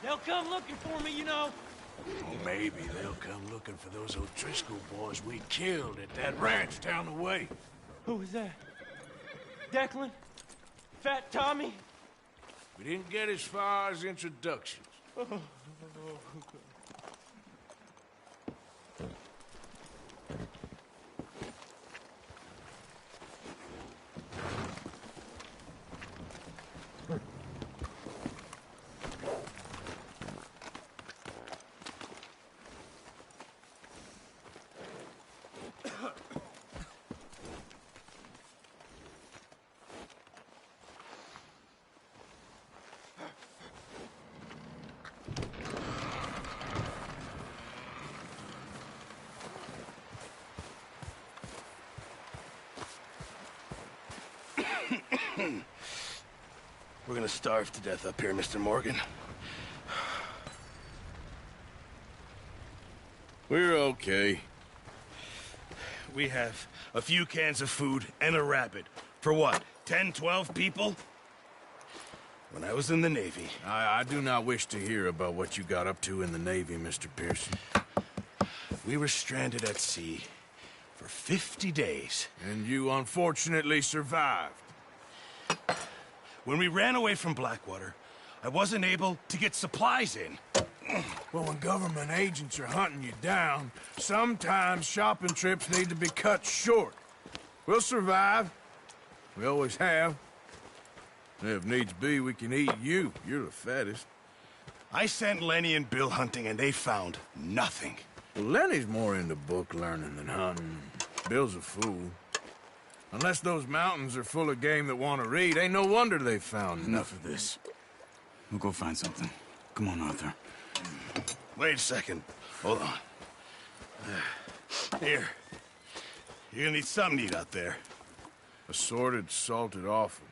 They'll come looking for me, you know. Maybe they'll come looking for those O'Driscoll boys we killed at that ranch down the way. Who was that? Declan? Fat Tommy? We didn't get as far as introductions. We're gonna starve to death up here, Mr. Morgan. We're okay. We have a few cans of food and a rabbit. For what, 10, 12 people? When I was in the Navy... I do not wish to hear about what you got up to in the Navy, Mr. Pearson. We were stranded at sea for 50 days. And you unfortunately survived. When we ran away from Blackwater, I wasn't able to get supplies in. Well, when government agents are hunting you down, sometimes shopping trips need to be cut short. We'll survive. We always have. If needs be, we can eat you. You're the fattest. I sent Lenny and Bill hunting, and they found nothing. Well, Lenny's more into book learning than hunting. Bill's a fool. Unless those mountains are full of game that want to read, ain't no wonder they found Enough of this. We'll go find something. Come on, Arthur. Wait a second. Hold on. Here. You're gonna need something to eat out there. Assorted, salted offal.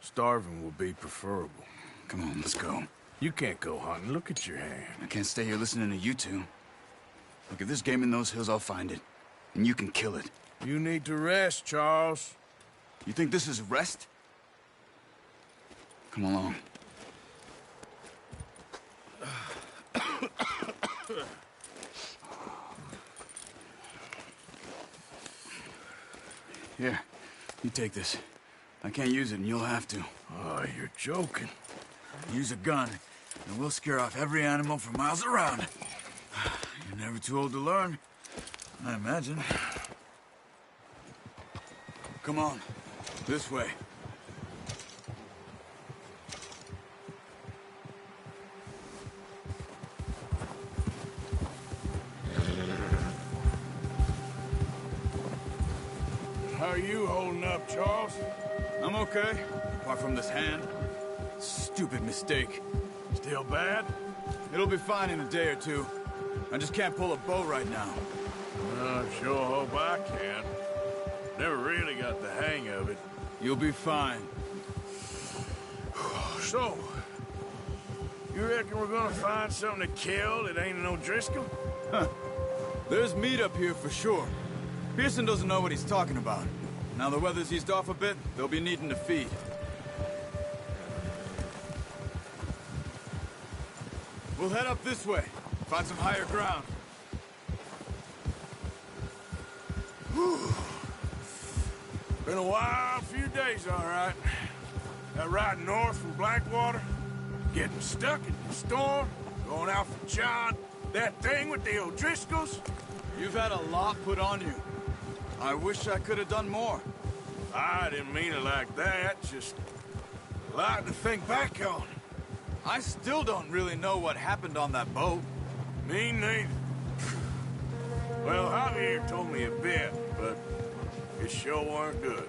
Starving will be preferable. Come on, let's go. You can't go hunting. Look at your hand. I can't stay here listening to you two. Look, if there's game in those hills, I'll find it. And you can kill it. You need to rest, Charles. You think this is rest? Come along. Here, you take this. I can't use it, and you'll have to. Oh, you're joking. Use a gun, and we'll scare off every animal for miles around. You're never too old to learn, I imagine. Come on, this way. How are you holding up, Charles? I'm okay, apart from this hand. Stupid mistake. Still bad? It'll be fine in a day or two. I just can't pull a bow right now. I sure hope I can. Never really got the hang of it. You'll be fine. So, you reckon we're gonna find something to kill that ain't no Driscoll? Huh. There's meat up here for sure. Pearson doesn't know what he's talking about. Now the weather's eased off a bit, they'll be needing to feed. We'll head up this way. Find some higher ground. Whew. Been a wild few days, all right. That ride north from Blackwater, getting stuck in the storm, going out for John, that thing with the O'Driscolls. You've had a lot put on you. I wish I could have done more. I didn't mean it like that, just a lot to think back on. I still don't really know what happened on that boat. Me neither. Well, Javier told me a bit, but it sure weren't good.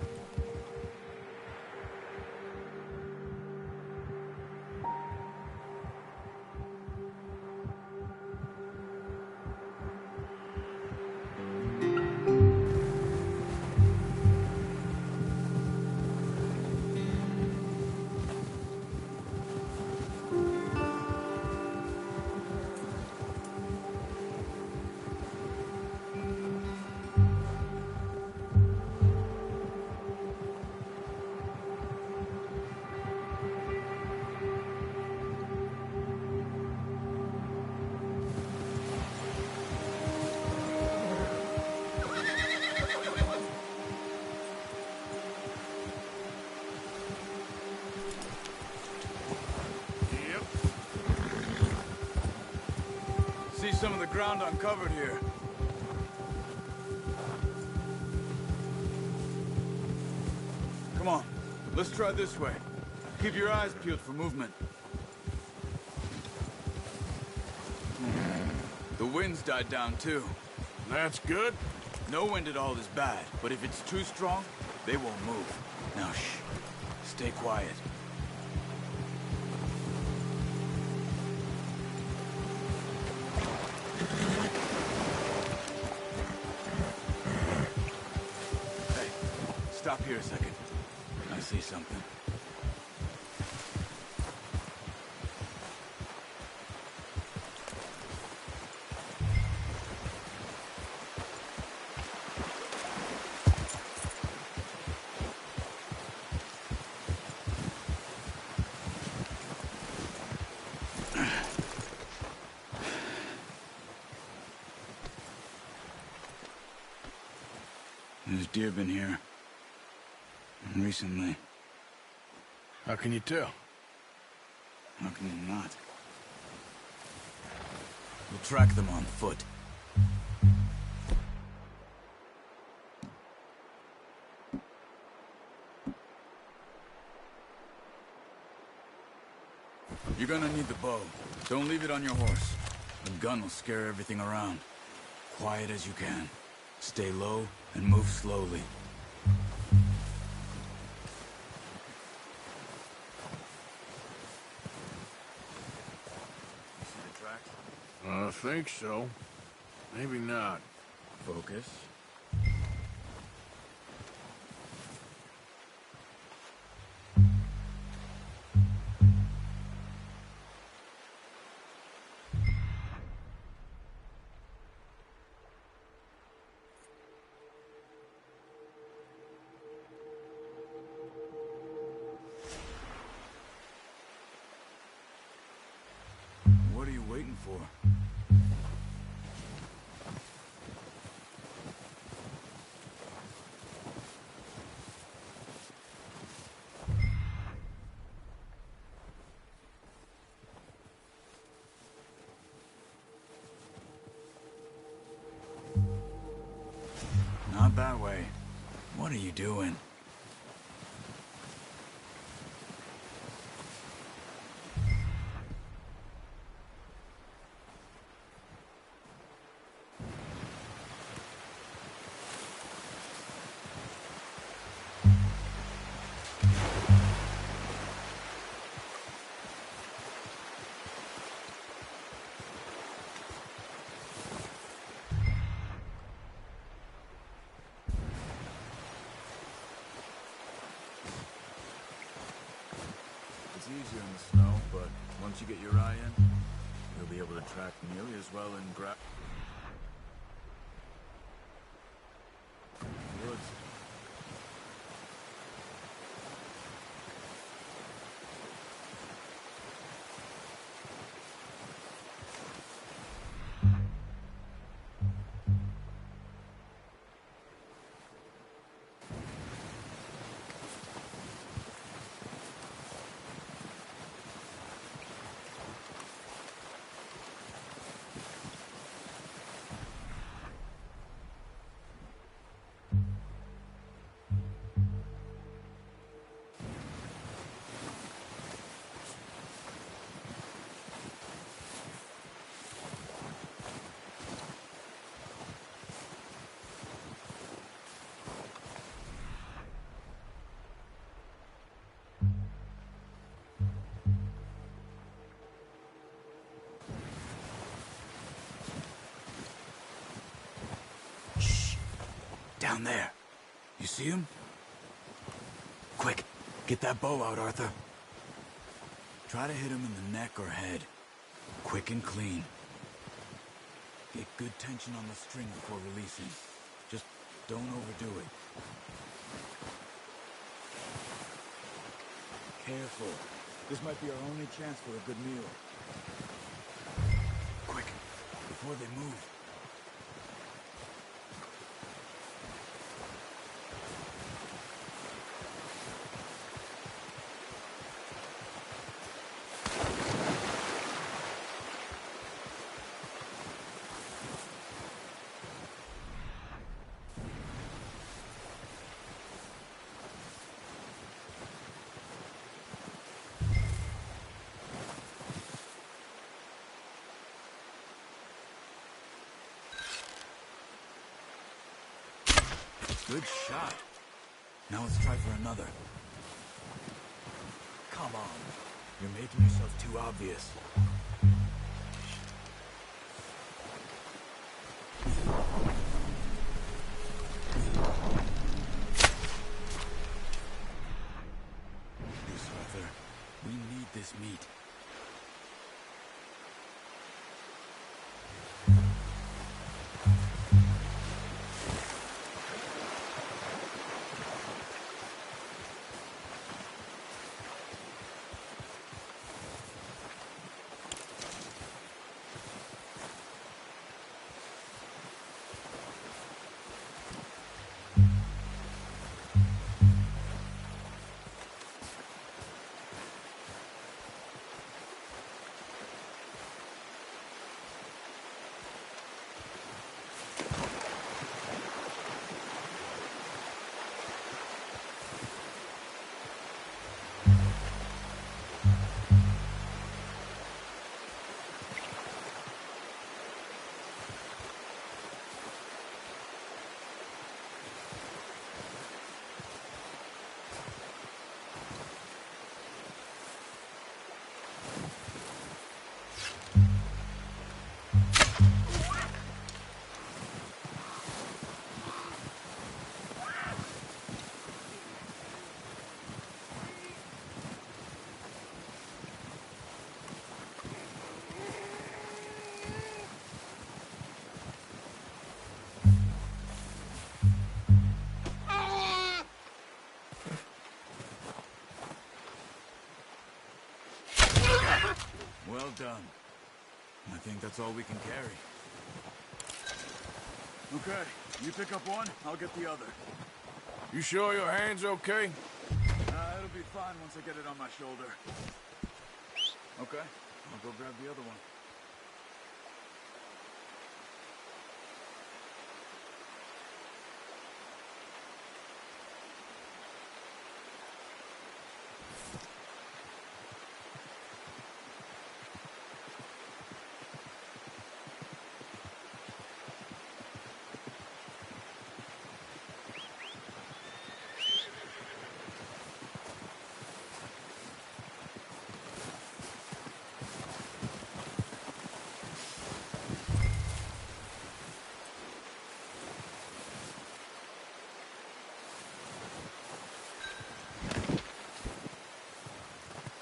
See some of the ground uncovered here. Come on, let's try this way. Keep your eyes peeled for movement. The wind's died down too. That's good. No wind at all is bad, but if it's too strong, they won't move. Now shh, stay quiet. Hey, stop here a second. I see something. There's deer been here. Recently. How can you tell? How can you not? We'll track them on foot. You're gonna need the bow. Don't leave it on your horse. The gun will scare everything around. Quiet as you can. Stay low and move slowly. See the tracks? think so. Maybe not. Focus. What are you waiting for? Not that way. What are you doing? It's easier in the snow, but once you get your eye in, you'll be able to track nearly as well in woods. Down there. You see him? Quick, get that bow out, Arthur. Try to hit him in the neck or head. Quick and clean. Get good tension on the string before releasing. Just don't overdo it. Careful. This might be our only chance for a good meal. Quick, before they move. Good shot. Now let's try for another. Come on. You're making yourself too obvious. Yes, Arthur. We need this meat. Well done. I think that's all we can carry. Okay, you pick up one, I'll get the other. You sure your hand's okay? It'll be fine once I get it on my shoulder. Okay, I'll go grab the other one.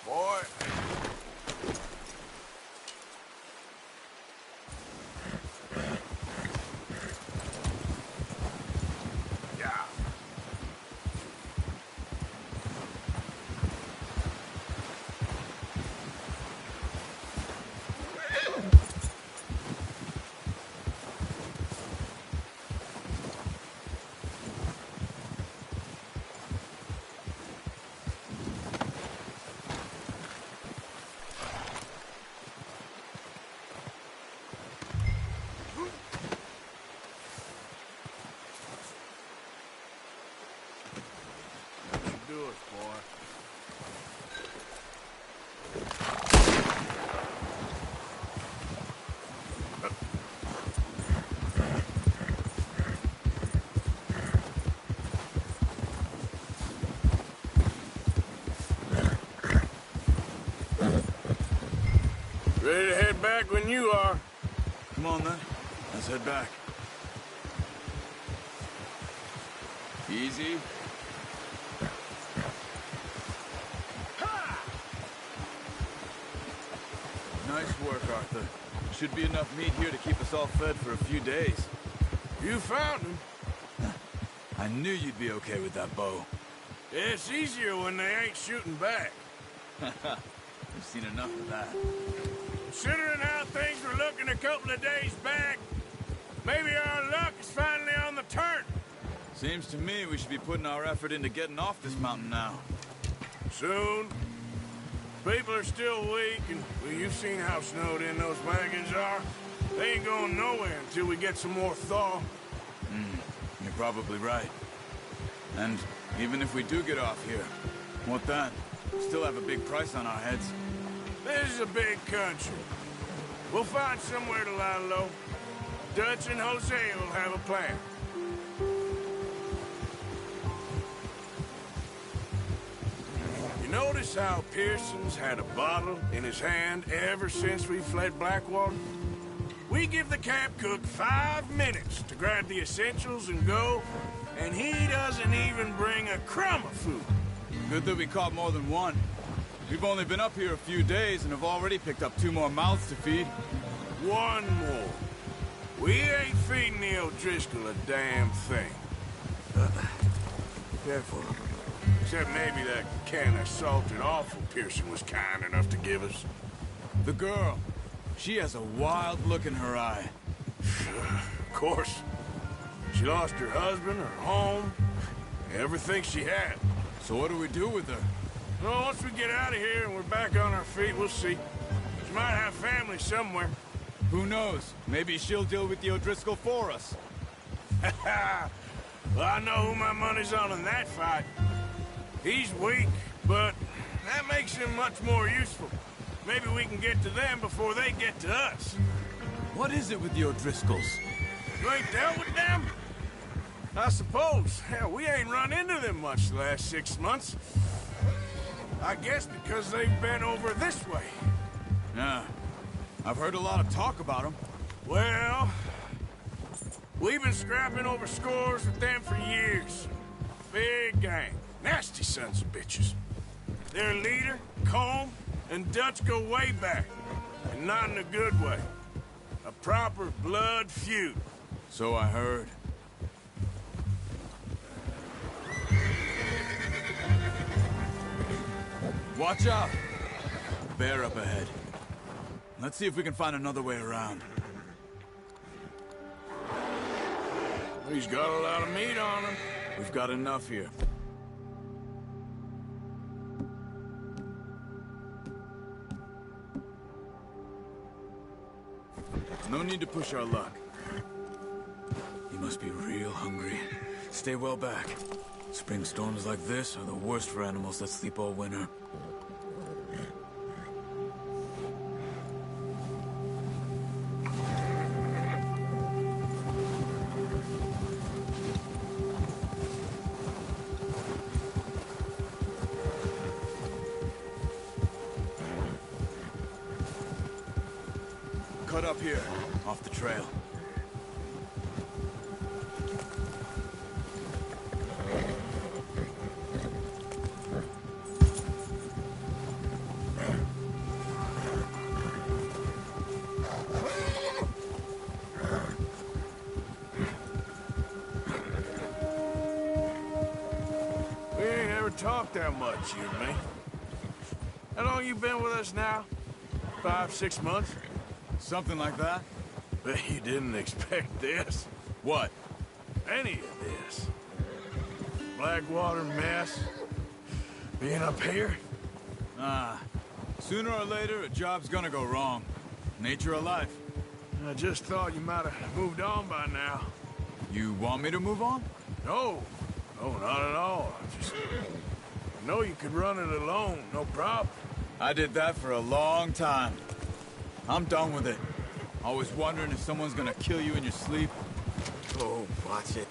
Boy. Yeah. Do it, boy. Ready to head back when you are. Come on then, let's head back. Easy. Nice work, Arthur. Should be enough meat here to keep us all fed for a few days. You found him. I knew you'd be okay with that bow. It's easier when they ain't shooting back. We've seen enough of that. Considering how things were looking a couple of days back, maybe our luck is finally on the turn. Seems to me we should be putting our effort into getting off this mountain now. Soon. People are still weak, and well, you've seen how snowed in those wagons are. They ain't going nowhere until we get some more thaw. You're probably right. And even if we do get off here, what then? We still have a big price on our heads. This is a big country. We'll find somewhere to lie low. Dutch and Jose will have a plan. You notice how Pearson's had a bottle in his hand ever since we fled Blackwater? We give the camp cook 5 minutes to grab the essentials and go, and he doesn't even bring a crumb of food. Good that we caught more than one. We've only been up here a few days and have already picked up 2 more mouths to feed. 1 more. We ain't feeding the O'Driscoll a damn thing. Careful. Except maybe that can of salted offal Pearson was kind enough to give us. The girl. She has a wild look in her eye. Of course. She lost her husband, her home, everything she had. So what do we do with her? Well, once we get out of here and we're back on our feet, we'll see. She might have family somewhere. Who knows? Maybe she'll deal with the O'Driscoll for us. Well, I know who my money's on in that fight. He's weak, but that makes him much more useful. Maybe we can get to them before they get to us. What is it with the O'Driscolls? You ain't dealt with them? I suppose. Hell, we ain't run into them much the last 6 months. I guess because they've been over this way. Yeah. I've heard a lot of talk about them. Well, we've been scrapping over scores with them for years. Big gang. Nasty sons of bitches. Their leader, Combe, and Dutch go way back. And not in a good way. A proper blood feud. So I heard. Watch out! Bear up ahead. Let's see if we can find another way around. He's got a lot of meat on him. We've got enough here. No need to push our luck. He must be real hungry. Stay well back. Spring storms like this are the worst for animals that sleep all winter. Cut up here, off the trail. We ain't ever talked that much, you and me. How long you been with us now? 5, 6 months? Something like that? Bet you didn't expect this. What? Any of this. Blackwater mess. Being up here. Sooner or later, a job's gonna go wrong. Nature of life. I just thought you might have moved on by now. You want me to move on? No. No, not at all. I know you could run it alone, no problem. I did that for a long time. I'm done with it. Always wondering if someone's gonna kill you in your sleep. Oh, watch it.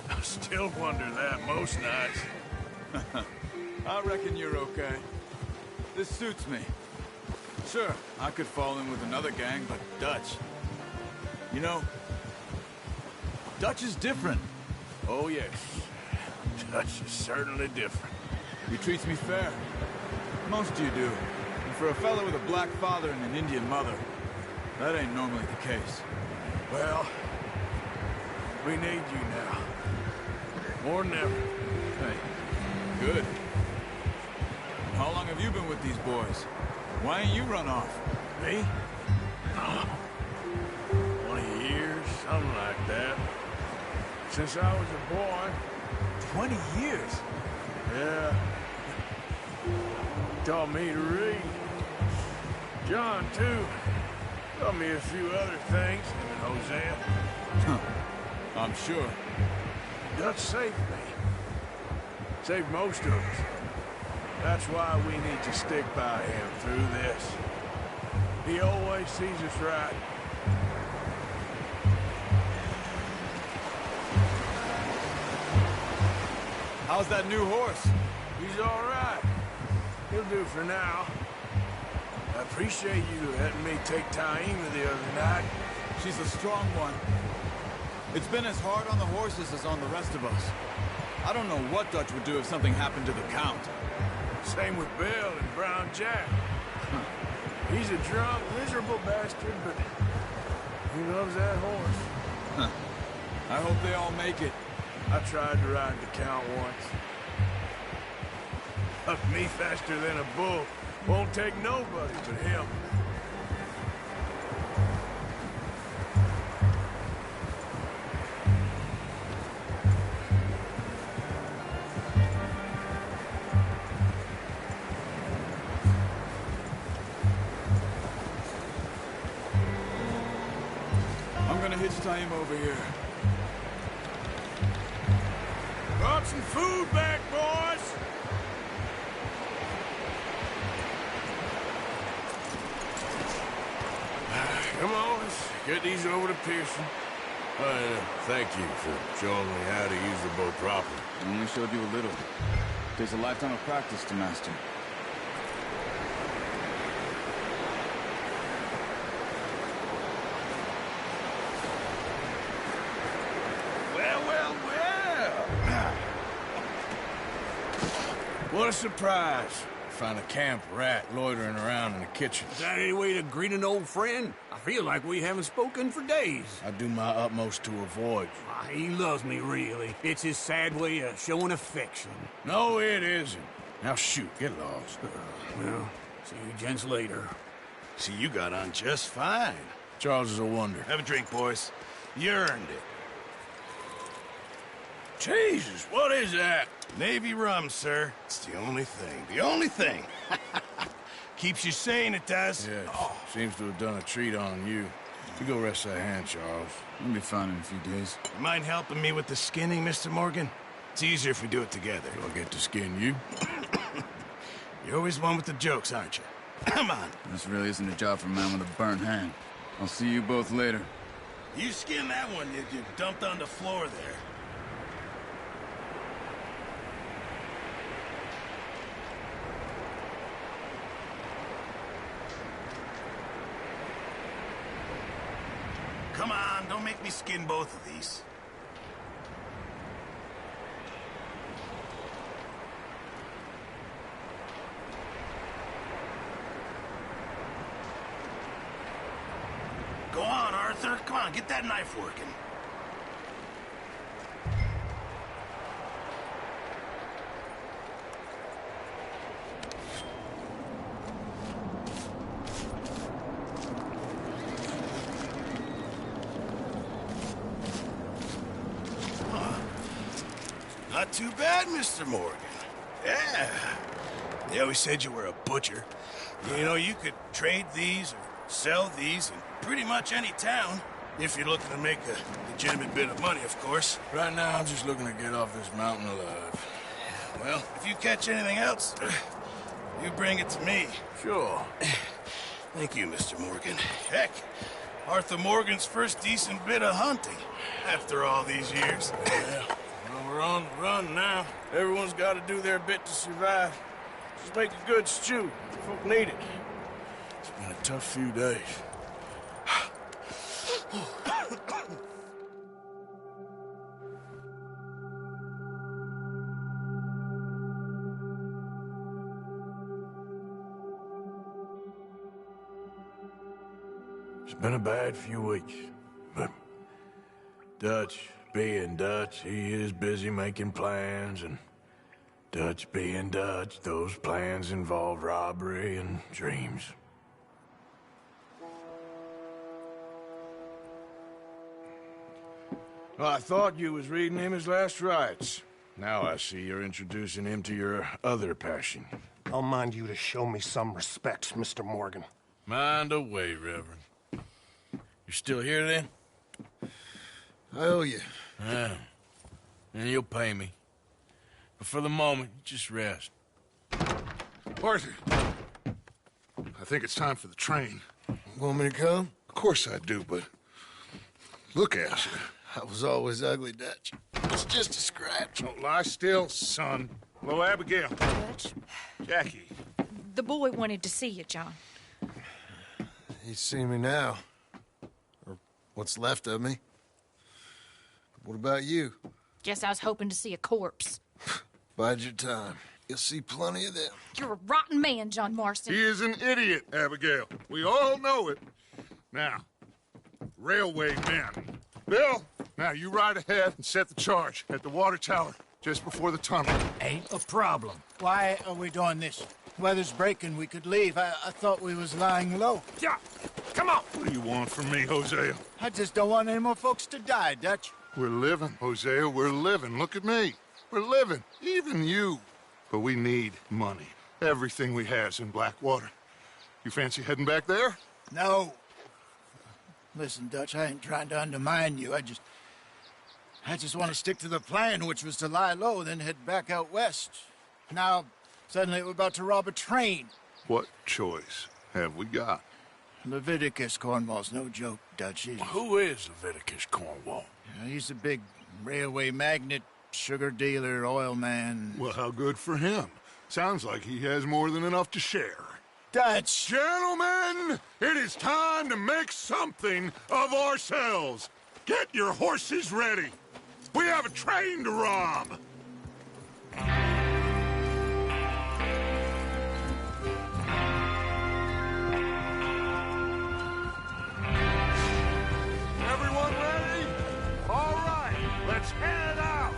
I still wonder that most nights. I reckon you're okay. This suits me. Sure, I could fall in with another gang, but Dutch. You know, Dutch is different. Oh, yes. Dutch is certainly different. He treats me fair. Most of you do. And for a fellow with a black father and an Indian mother, that ain't normally the case. Well, we need you now. More than ever. Hey, good. How long have you been with these boys? Why ain't you run off? Me? 20 years, something like that. Since I was a boy. 20 years? Yeah. Taught me to read. John, too. Taught me a few other things, him and Hosea. I'm sure. Dutch saved me. Saved most of us. That's why we need to stick by him through this. He always sees us right. How's that new horse? He's all right. He'll do for now. I appreciate you letting me take Taima the other night. She's a strong one. It's been as hard on the horses as on the rest of us. I don't know what Dutch would do if something happened to the Count. Same with Bill and Brown Jack. He's a drunk, miserable bastard, but he loves that horse. I hope they all make it. I tried to ride the Count once. Hucked me faster than a bull. Won't take nobody but him. I'm gonna hitch Taima over here. Brought some food back, boys! Come on, let's get these over to Pearson. Thank you for showing me how to use the bow properly. I only showed you a little. Takes a lifetime of practice to master. Well, well, well! What a surprise. Find a camp rat loitering around in the kitchen. Is that any way to greet an old friend? I feel like we haven't spoken for days. I do my utmost to avoid you. He loves me, really. It's his sad way of showing affection. No, it isn't. Now shoot, get lost. Well, see you gents later. See, you got on just fine. Charles is a wonder. Have a drink, boys. You earned it. Jesus, what is that? Navy rum, sir. It's the only thing. The only thing. Keeps you sane, it does. Yeah, seems to have done a treat on you. You go rest that hand, Charles. We'll be fine in a few days. You mind helping me with the skinning, Mr. Morgan? It's easier if we do it together. Do I get to skin you? You're always one with the jokes, aren't you? Come on. This really isn't a job for a man with a burnt hand. I'll see you both later. You skin that one you dumped on the floor there. Come on, don't make me skin both of these. Go on, Arthur. Come on, get that knife working. Not too bad, Mr. Morgan. Yeah. They always said you were a butcher. You know, you could trade these or sell these in pretty much any town. If you're looking to make a legitimate bit of money, of course. Right now, I'm just looking to get off this mountain alive. Well, if you catch anything else, you bring it to me. Sure. Thank you, Mr. Morgan. Heck, Arthur Morgan's first decent bit of hunting after all these years. Yeah. Well, we're on the run now. Everyone's got to do their bit to survive. Just make a good stew. Folk need it. It's been a tough few days. It's been a bad few weeks, but Dutch being Dutch, he is busy making plans, and Dutch being Dutch, those plans involve robbery and dreams. Well, I thought you was reading him his last rites. Now I see you're introducing him to your other passion. I'll mind you to show me some respect, Mr. Morgan. Mind away, Reverend. You're still here, then? I owe you. Yeah. And you'll pay me. But for the moment, just rest. Arthur, I think it's time for the train. Want me to come? Of course I do, but look at you. I was always ugly, Dutch. It's just a scratch. Don't lie still, son. Hello, Abigail. Dutch, Jackie. the boy wanted to see you, John. He's seen me now. Or what's left of me. What about you? Guess I was hoping to see a corpse. Bide your time. You'll see plenty of them. You're a rotten man, John Marston. He is an idiot, Abigail. We all know it. Now, railway men. Bill, now you ride ahead and set the charge at the water tower just before the tunnel. Ain't a problem. Why are we doing this? Weather's breaking, we could leave. I thought we was lying low. Yeah, come on. What do you want from me, Hosea? I just don't want any more folks to die, Dutch. We're living, Hosea, we're living. Look at me. We're living, even you. But we need money. Everything we have's in Blackwater. You fancy heading back there? No. Listen, Dutch, I ain't trying to undermine you. I just want to stick to the plan, which was to lie low, then head back out west. Now, suddenly we're about to rob a train. What choice have we got? Leviticus Cornwall's no joke, Dutch. Who is Leviticus Cornwall? He's a big railway magnate, sugar dealer, oil man. Well, how good for him. Sounds like he has more than enough to share. Dutch! Gentlemen, it is time to make something of ourselves. Get your horses ready. We have a train to rob. Everyone ready? All right, let's head out.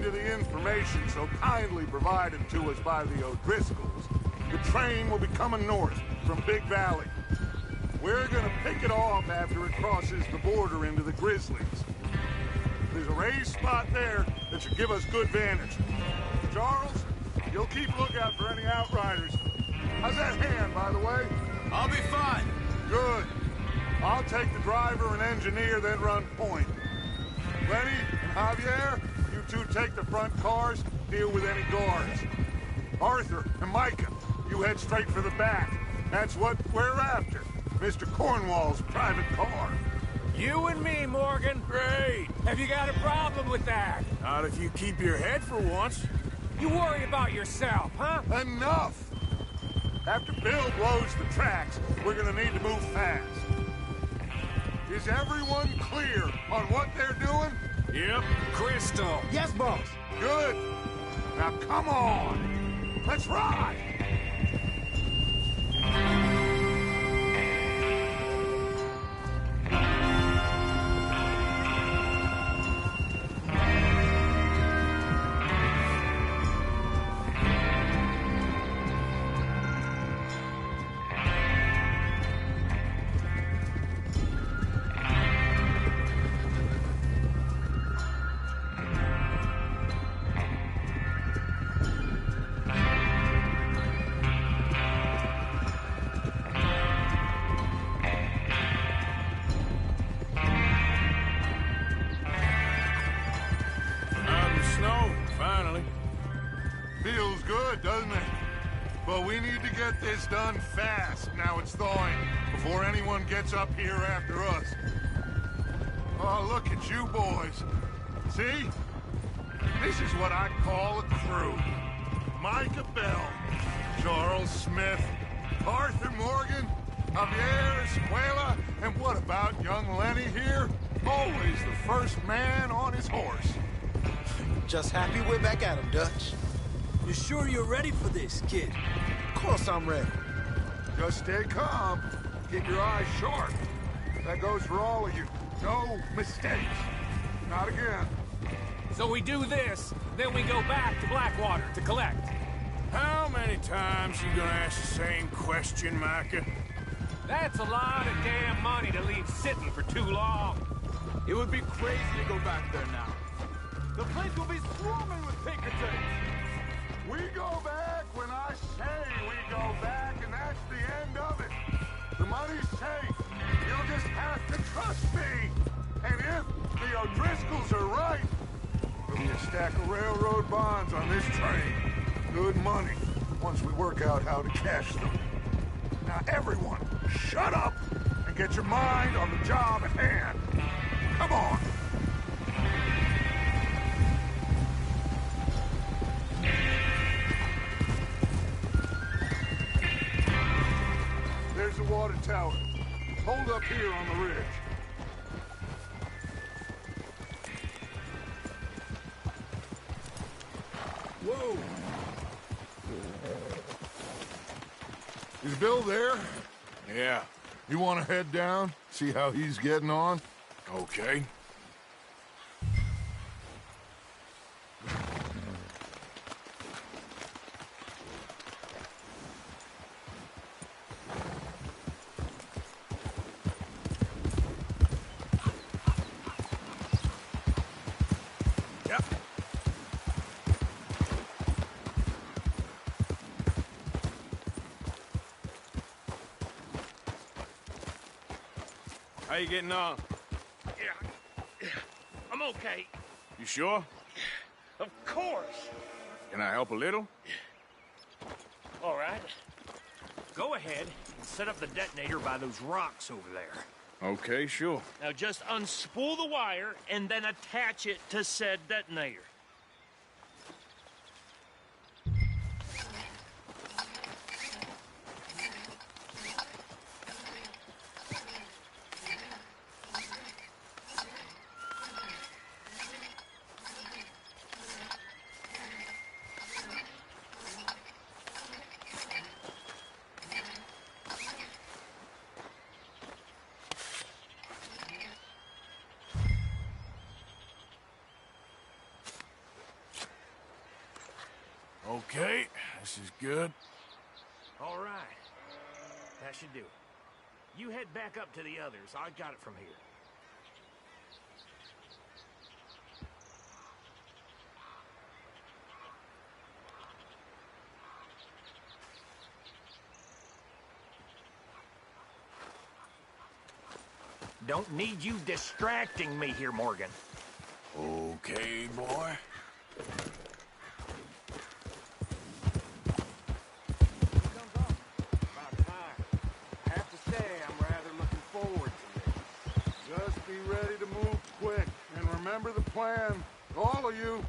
According to the information so kindly provided to us by the O'Driscolls, the train will be coming north from Big Valley. We're gonna pick it off after it crosses the border into the Grizzlies. There's a raised spot there that should give us good vantage. Charles, you'll keep lookout for any outriders. How's that hand, by the way? I'll be fine. Good. I'll take the driver and engineer, then run point. Lenny and Javier, you two take the front cars, deal with any guards. Arthur and Micah, you head straight for the back. That's what we're after. Mr. Cornwall's private car. You and me, Morgan. Great. Have you got a problem with that? Not if you keep your head for once. You worry about yourself, huh? Enough! After Bill blows the tracks, we're gonna need to move fast. Is everyone clear on what they're doing? Yep. Crystal. Yes, boss. Good. Now come on. Let's ride. Feels good, doesn't it? But we need to get this done fast, now it's thawing, before anyone gets up here after us. Oh, look at you boys. See? This is what I call a crew. Micah Bell, Charles Smith, Arthur Morgan, Javier Escuela, and what about young Lenny here? Always the first man on his horse. Just happy we're back at him, Dutch. You sure you're ready for this, kid? Of course I'm ready. Just stay calm. Keep your eyes sharp. That goes for all of you. No mistakes. Not again. So we do this, then we go back to Blackwater to collect. How many times you gonna ask the same question, Micah? That's a lot of damn money to leave sitting for too long. It would be crazy to go back there now. The place will be swarming with Pinkertons. We go back when I say we go back, and that's the end of it. The money's safe. You'll just have to trust me. And if the O'Driscolls are right, there'll be a stack of railroad bonds on this train. Good money, once we work out how to cash them. Now everyone, shut up and get your mind on the job at hand. Come on. There's the water tower. Hold up here on the ridge. Whoa! Is Bill there? Yeah. You want to head down? See how he's getting on? Okay. How you getting on? Yeah, I'm okay. You sure? Of course. Can I help a little? All right. Go ahead and set up the detonator by those rocks over there. Okay, sure. Now just unspool the wire and then attach it to said detonator. Okay, this is good. All right. That should do it. You head back up to the others. I got it from here. Don't need you distracting me here, Morgan. Okay, boy. About time. I have to say, I'm rather looking forward to this. Just be ready to move quick, and remember the plan. All of you,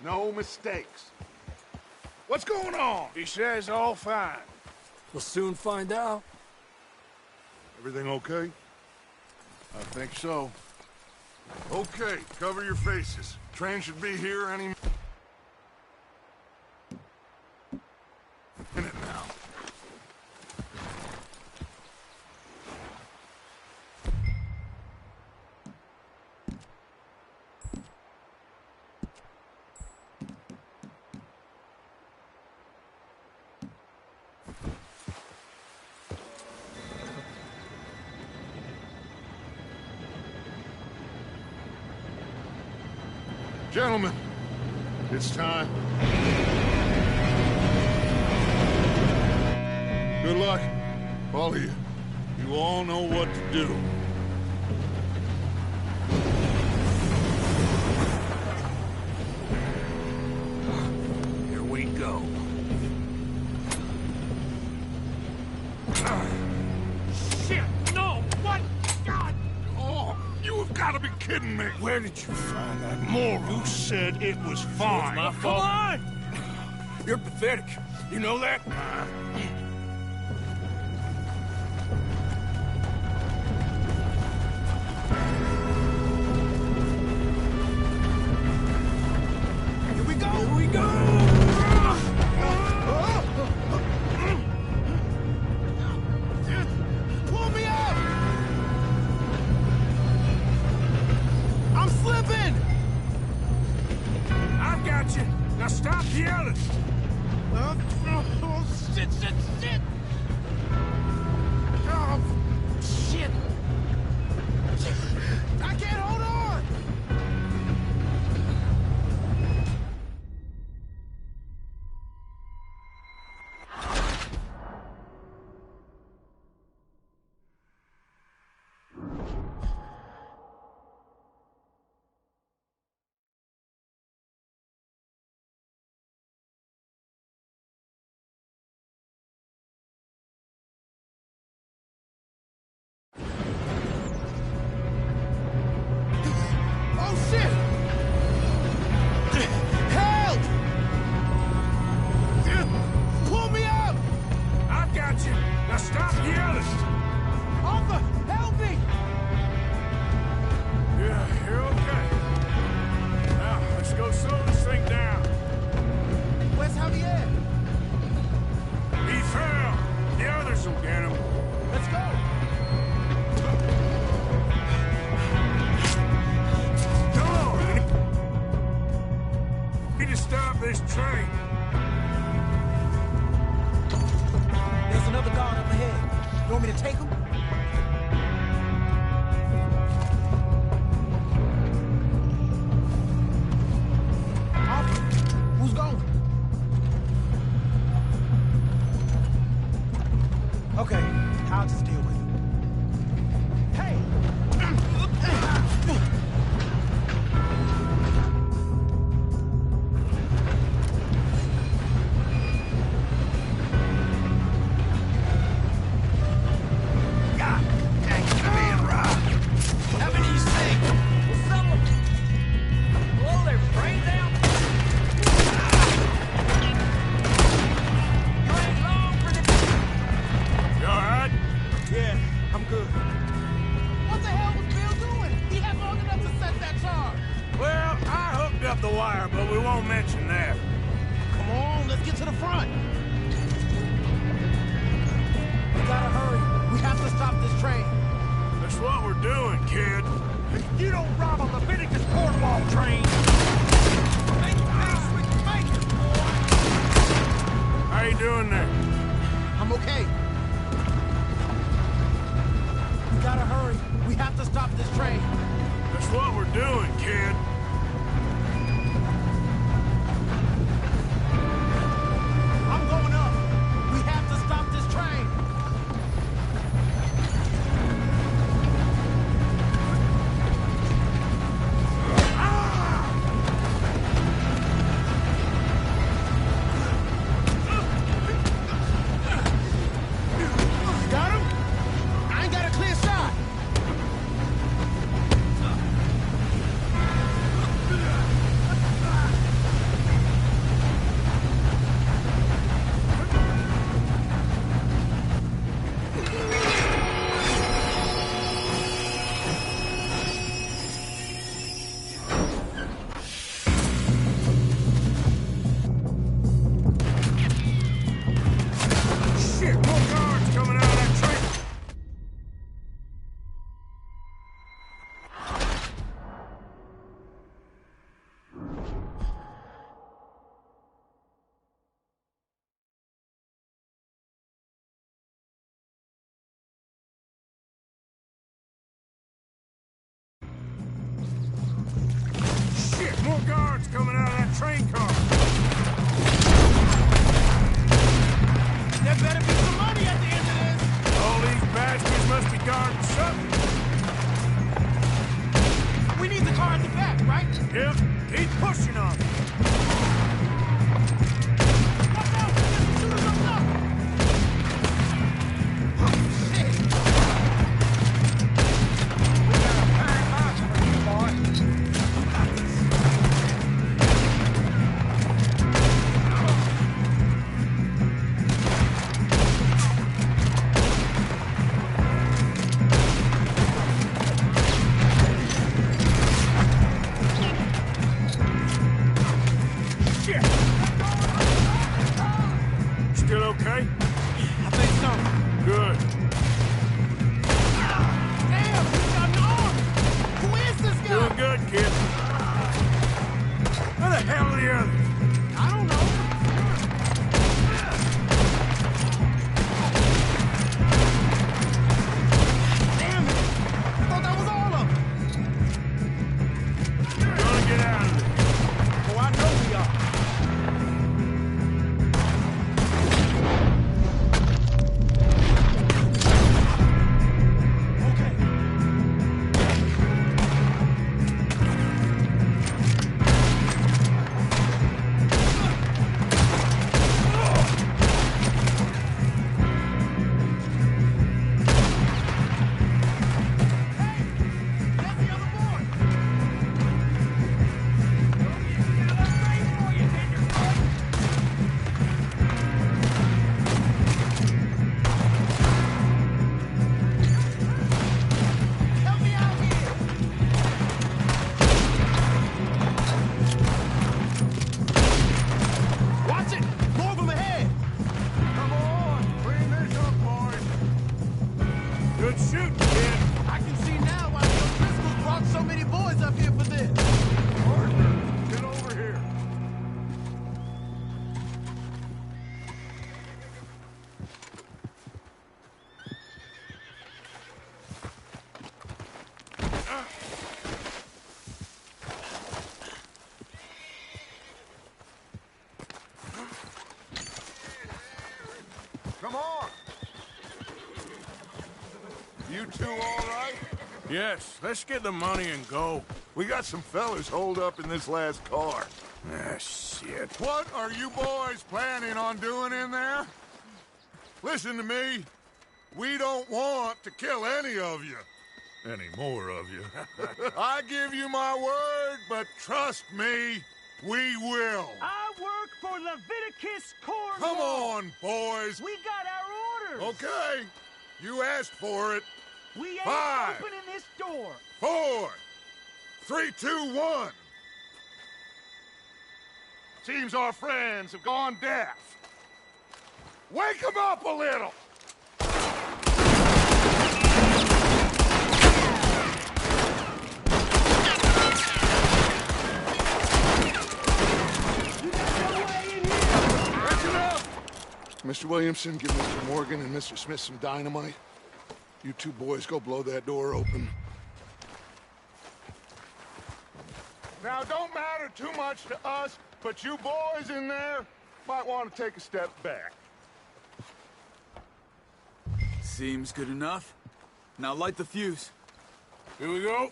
no mistakes. What's going on? He says all fine. We'll soon find out. Everything okay? I think so. Okay, cover your faces. Train should be here any minute now. Gentlemen, it's time. Good luck, all of you. You all know what to do. Here we go. Shit! No! What? God! Oh, you have got to be kidding me. Where did you find that moron? You said it was fine. My fault. Come on! You're pathetic. You know that? Here we go! Here we go! Pull me up! I'm slipping! I've got you. Now stop yelling. Oh, shit, shit, shit! Oh, shit! I can't hold on! Oh, shit! Help! Pull me up! I've got you. Now stop yelling. Arthur, help me! Yeah, you're okay. Now, let's go slow this thing down. Where's Javier? He fell. The others will get him. Let's go! Come on. We need to stop this train. There's another guard up ahead. You want me to take him? Arthur, who's going? Okay, I'll just deal with it. Hey! God dang it, being robbed. How many you think? Will someone blow their brains out? You ain't long for the... You all right? Yeah, I'm good. What the hell was Bill doing? He had long enough to set that charge. Well, I hooked up the wire, but we won't mention that. Come on, let's get to the front. We gotta hurry. We have to stop this train. That's what we're doing, kid. You don't rob a Leviticus boardwalk train! Make the house we can make it, boy! doing, kid? I'm going up. We have to stop this train. Got him? I ain't got a clear shot. Shit, more guards coming out of that train! Shit, more guards coming out of that train car! There better be some money at the end of this. All these bastards must be guarding something. We need the car at the back, right? Yep, keep pushing on it. Watch out! There's some shooters up top! Oh, shit! We got a packed house for you, boy. Shit! Still okay? I think so. Good. Damn, he's got an arm! Who is this guy? Doing good, kid. Where the hell are the others? I don't know. Damn it! I thought that was all of them. Gonna get out of there. Oh, I know we are. Come on! You two all right? Yes, let's get the money and go. We got some fellas holed up in this last car. Ah, shit. What are you boys planning on doing in there? Listen to me. We don't want to kill any of you. Any more of you. I give you my word, but trust me, we will. I work for Leviticus Corps. Come on, boys. We got our orders. Okay. You asked for it. We ain't 5, opening this door. 4, 3, 2, 1. Seems our friends have gone deaf. Wake them up a little. Mr. Williamson, give Mr. Morgan and Mr. Smith some dynamite. You two boys go blow that door open. Now, don't matter too much to us, but you boys in there might want to take a step back. Seems good enough. Now light the fuse. Here we go.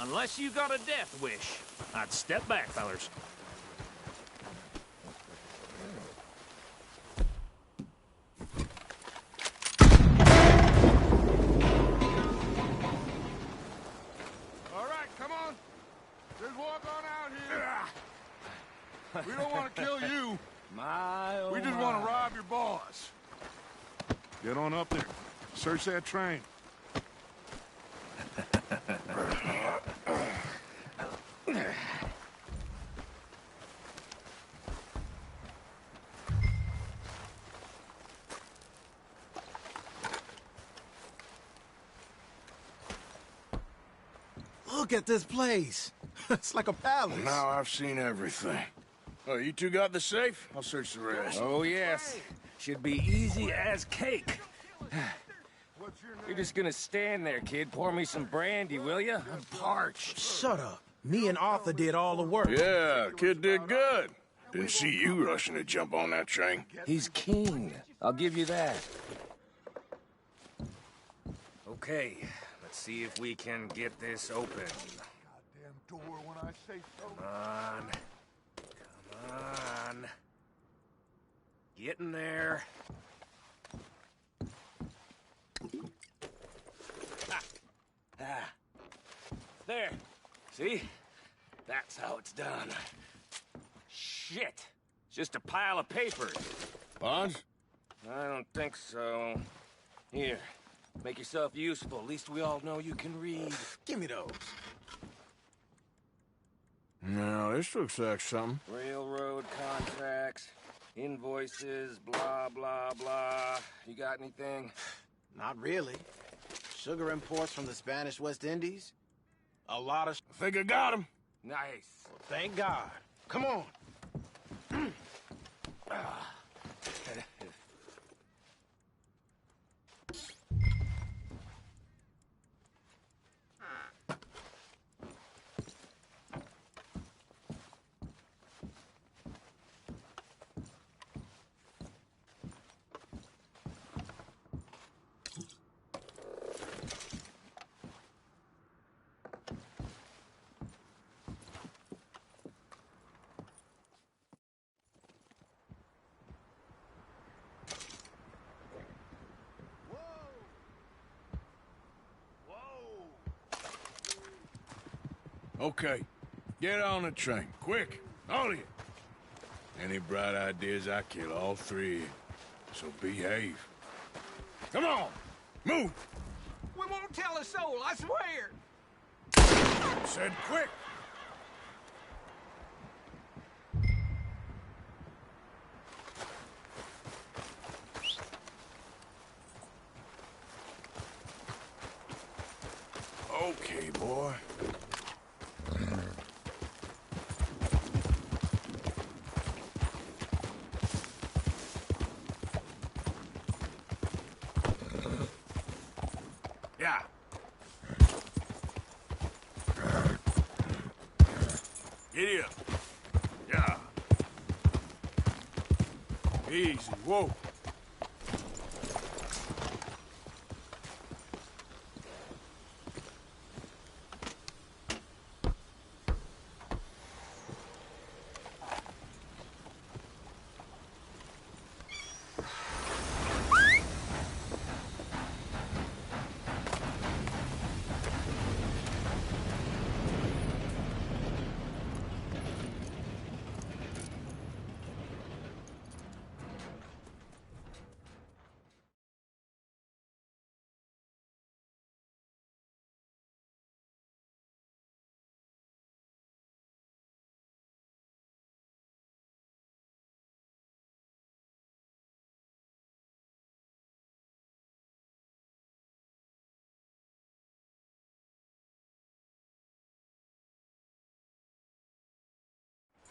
Unless you got a death wish, I'd step back, fellers. All right, come on. Just walk on out here. We don't want to kill you. We just want to rob your boss. Get on up there. Search that train. Look at this place. It's like a palace. Now I've seen everything. Oh, you two got the safe? I'll search the rest. Oh, yes. Should be easy as cake. You're just gonna stand there, kid. Pour me some brandy, will you? I'm parched. Shut up. Me and Arthur did all the work. Yeah, kid did good. Didn't see you rushing to jump on that train. He's keen. I'll give you that. Okay, let's see if we can get this open. Goddamn door when I say so. Come on. Get in there. There. See? That's how it's done. Shit. It's just a pile of papers. Bonds? I don't think so. Here. Make yourself useful. At least we all know you can read. Give me those. No, this looks like something. Railroad contracts, invoices, blah, blah, blah. You got anything? Not really. Sugar imports from the Spanish West Indies. A lot of... I think I got him. Nice. Thank God. Come on. Okay, get on the train, quick, all of you. Any bright ideas, I kill all three of you. So behave. Come on, move. We won't tell a soul, I swear. Said quick. Okay, boy. Yeah. Giddy up. Yeah. Easy. Whoa.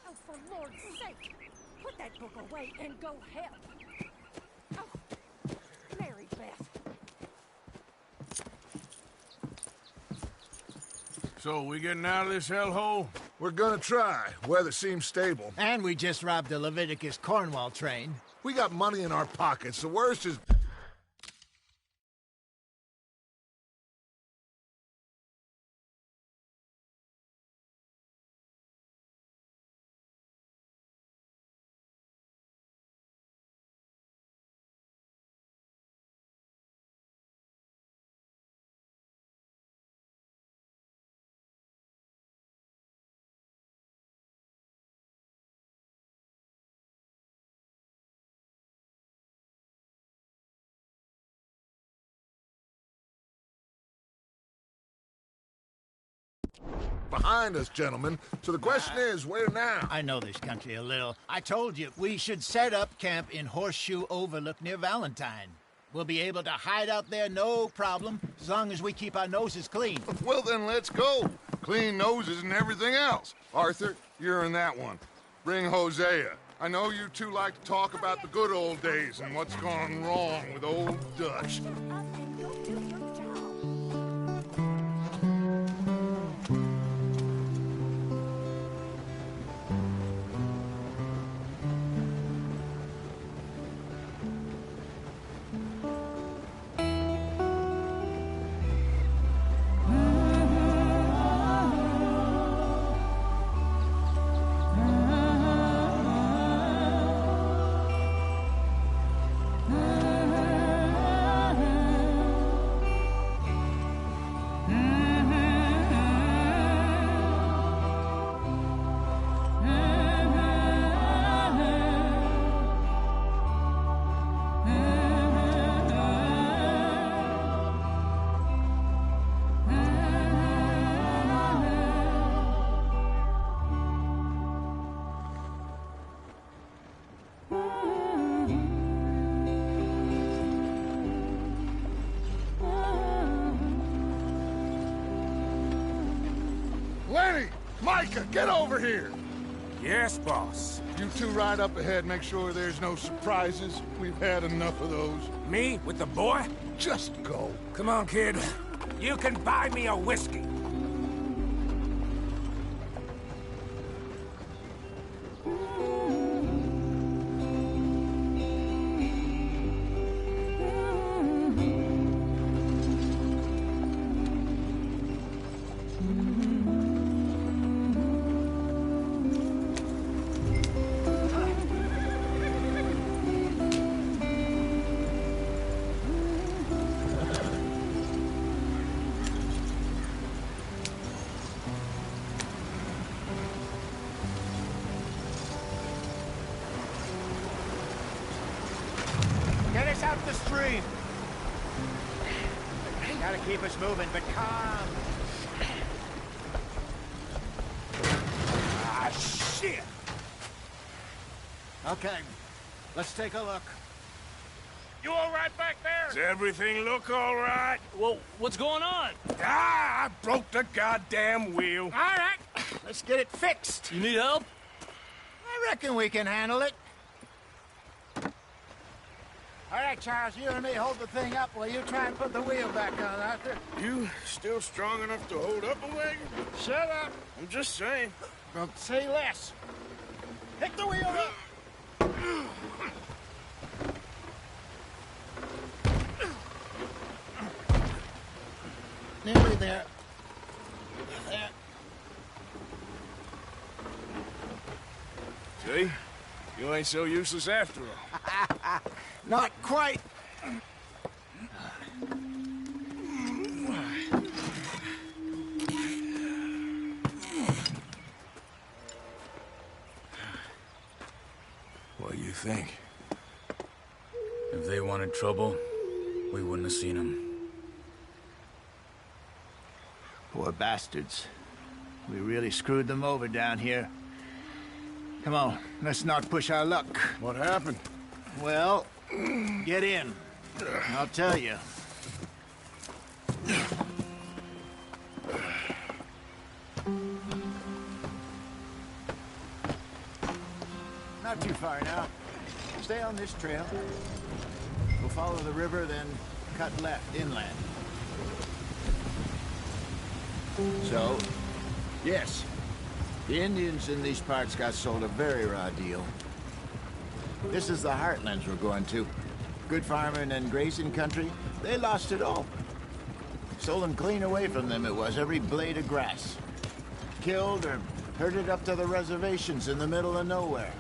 Oh, for Lord's sake, put that book away and go help. Oh, Mary Beth. So, we getting out of this hellhole? We're gonna try. Weather seems stable. And we just robbed the Leviticus Cornwall train. We got money in our pockets. The worst is... behind us, gentlemen. So the question is, where now? I know this country a little. I told you, we should set up camp in Horseshoe Overlook near Valentine. We'll be able to hide out there, no problem, as long as we keep our noses clean. Well, then let's go. Clean noses and everything else. Arthur, you're in that one. Bring Hosea. I know you two like to talk about the good old days and what's gone wrong with old Dutch. Micah, get over here! Yes, boss. You two ride up ahead, make sure there's no surprises. We've had enough of those. Me with the boy? Just go. Come on, kid. You can buy me a whiskey. Get us out the stream. Gotta keep us moving, but calm. Ah, shit! Okay, let's take a look. You all right back there? Does everything look all right? Well, what's going on? Ah, I broke the goddamn wheel. All right, let's get it fixed. You need help? I reckon we can handle it. All right, Charles, you and me hold the thing up while you try and put the wheel back on, Arthur. You still strong enough to hold up a wagon? Shut up. I'm just saying. Don't say less. Pick the wheel up. Nearly there. There. See? You ain't so useless after all. Not quite. What do you think? If they wanted trouble, we wouldn't have seen them. Poor bastards. We really screwed them over down here. Come on, let's not push our luck. What happened? Well, get in. I'll tell you. Not too far now. Stay on this trail. We'll follow the river, then cut left inland. So, yes, the Indians in these parts got sold a very raw deal. This is the heartlands we're going to. Good farming and grazing country, they lost it all. Stolen clean away from them it was, every blade of grass. Killed or herded up to the reservations in the middle of nowhere.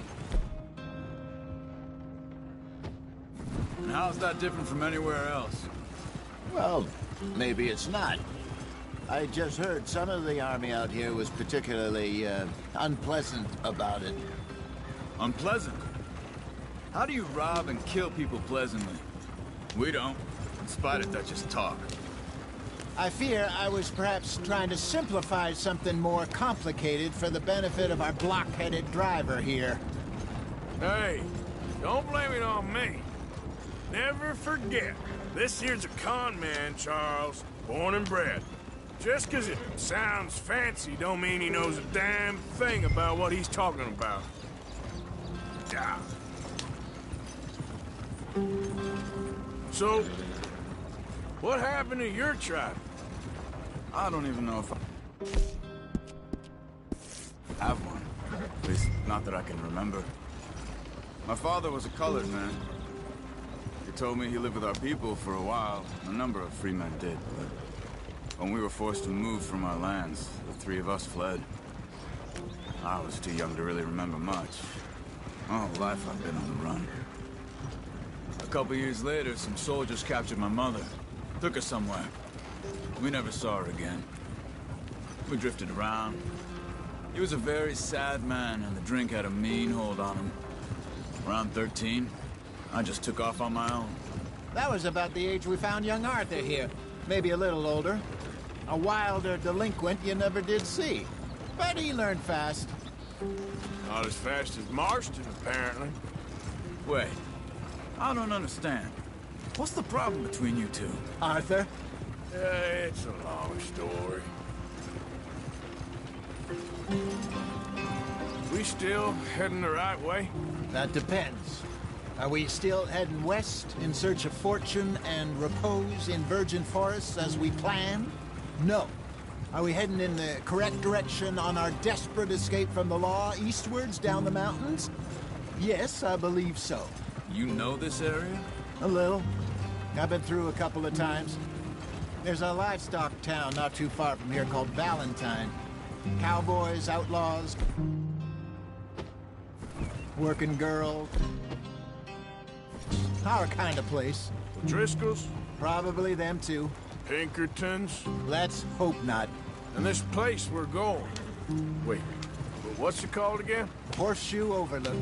And how's that different from anywhere else? Well, maybe it's not. I just heard some of the army out here was particularly, unpleasant about it. Unpleasant? How do you rob and kill people pleasantly? We don't, in spite of Dutch's talk. I fear I was perhaps trying to simplify something more complicated for the benefit of our block-headed driver here. Hey, don't blame it on me. Never forget, this here's a con man, Charles, born and bred. Just 'cause it sounds fancy don't mean he knows a damn thing about what he's talking about. Yeah. So, what happened to your tribe? I don't even know if I have one. At least, not that I can remember. My father was a colored man. He told me he lived with our people for a while. A number of free men did, but when we were forced to move from our lands, the three of us fled. I was too young to really remember much. My whole life I've been on the run. A couple years later, some soldiers captured my mother. Took her somewhere. We never saw her again. We drifted around. He was a very sad man, and the drink had a mean hold on him. Around 13, I just took off on my own. That was about the age we found young Arthur here. Maybe a little older. A wilder delinquent you never did see. But he learned fast. Not as fast as Marston, apparently. Wait, I don't understand. What's the problem between you two? Arthur? It's a long story. We still heading the right way? That depends. Are we still heading west in search of fortune and repose in virgin forests as we planned? No. Are we heading in the correct direction on our desperate escape from the law eastwards down the mountains? Yes, I believe so. You know this area? A little. I've been through a couple of times. There's a livestock town not too far from here called Valentine. Cowboys, outlaws, working girls. Our kind of place. Driscoll's? Probably them too. Pinkertons? Let's hope not. And this place we're going. Wait, what's it called again? Horseshoe Overlook.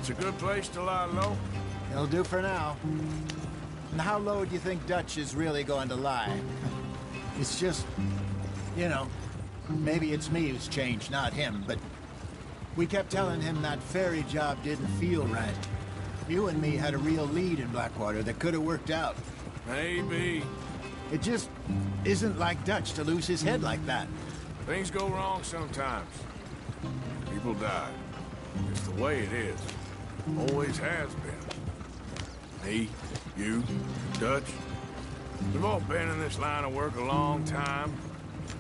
It's a good place to lie low? It'll do for now. And how low do you think Dutch is really going to lie? It's just, you know, maybe it's me who's changed, not him, but we kept telling him that ferry job didn't feel right. You and me had a real lead in Blackwater that could have worked out. Maybe. It just isn't like Dutch to lose his head like that. Things go wrong sometimes. People die. It's the way it is. Always has been. Me, you, Dutch. We've all been in this line of work a long time.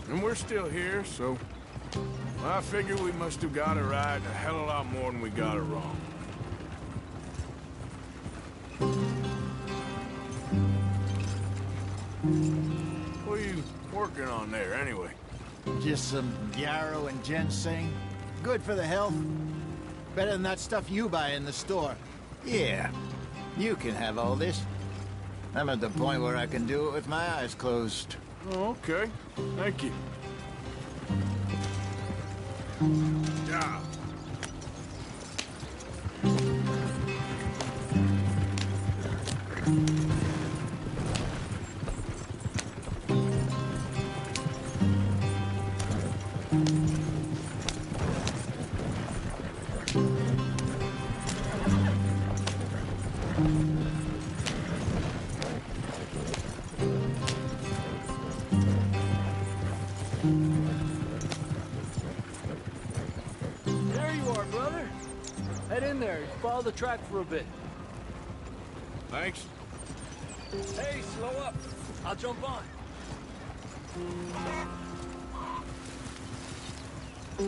And we're still here, so... I figure we must have got it right a hell of a lot more than we got it wrong. What are you working on there, anyway? Just some yarrow and ginseng. Good for the health. Better than that stuff you buy in the store. Yeah, you can have all this. I'm at the point where I can do it with my eyes closed. Oh, okay. Thank you. Yeah. There you are, brother. Head in there. Follow the track for a bit. Thanks. Hey, slow up. I'll jump on. Here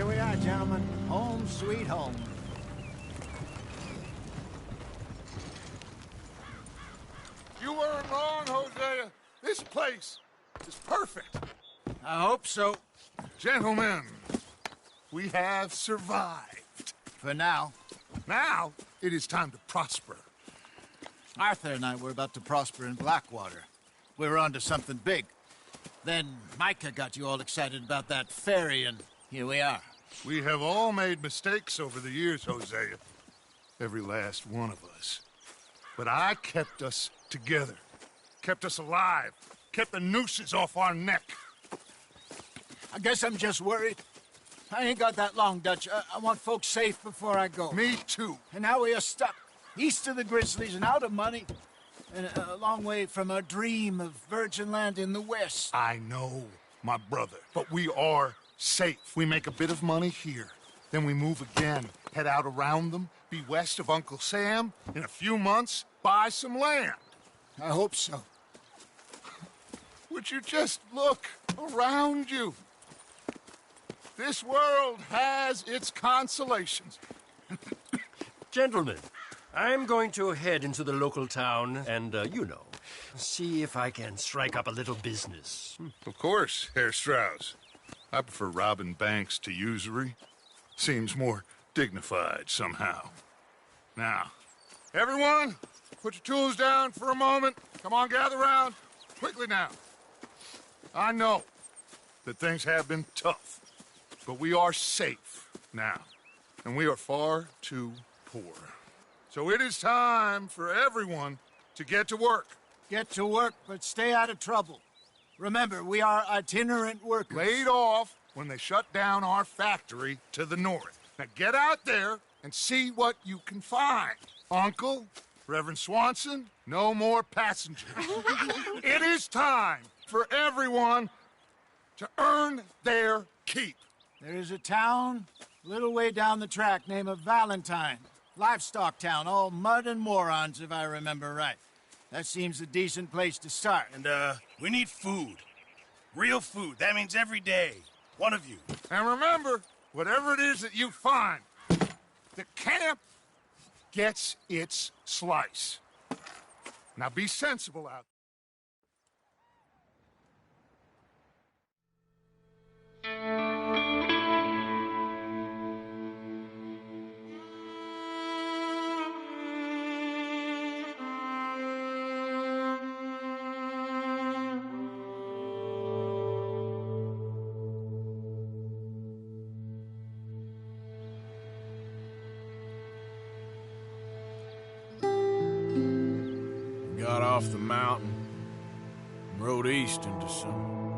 we are, gentlemen. Home sweet home. You weren't wrong, Hosea. This place is perfect. I hope so. Gentlemen, we have survived. For now. Now, it is time to prosper. Arthur and I were about to prosper in Blackwater. We were onto something big. Then Micah got you all excited about that ferry, and here we are. We have all made mistakes over the years, Hosea. Every last one of us. But I kept us together. Kept us alive. Kept the nooses off our neck. I guess I'm just worried. I ain't got that long, Dutch. I want folks safe before I go. Me too. And now we are stuck. East of the Grizzlies and out of money. And a long way from our dream of virgin land in the west. I know, my brother. But we are safe. We make a bit of money here. Then we move again. Head out around them. Be west of Uncle Sam. In a few months, buy some land. I hope so. Would you just look around you? This world has its consolations. Gentlemen, I'm going to head into the local town and, see if I can strike up a little business. Of course, Herr Strauss. I prefer robbing banks to usury. Seems more dignified somehow. Now, everyone, put your tools down for a moment. Come on, gather round. Quickly now. I know that things have been tough, but we are safe now, and we are far too poor. So it is time for everyone to get to work. Get to work, but stay out of trouble. Remember, we are itinerant workers. Laid off when they shut down our factory to the north. Now get out there and see what you can find. Uncle, Reverend Swanson, no more passengers. It is time for everyone to earn their keep. There is a town a little way down the track named Valentine. Livestock town, all mud and morons, if I remember right. That seems a decent place to start. And, we need food. Real food. That means every day. One of you. And remember, whatever it is that you find, the camp gets its slice. Now be sensible out there. Got off the mountain, rode east into some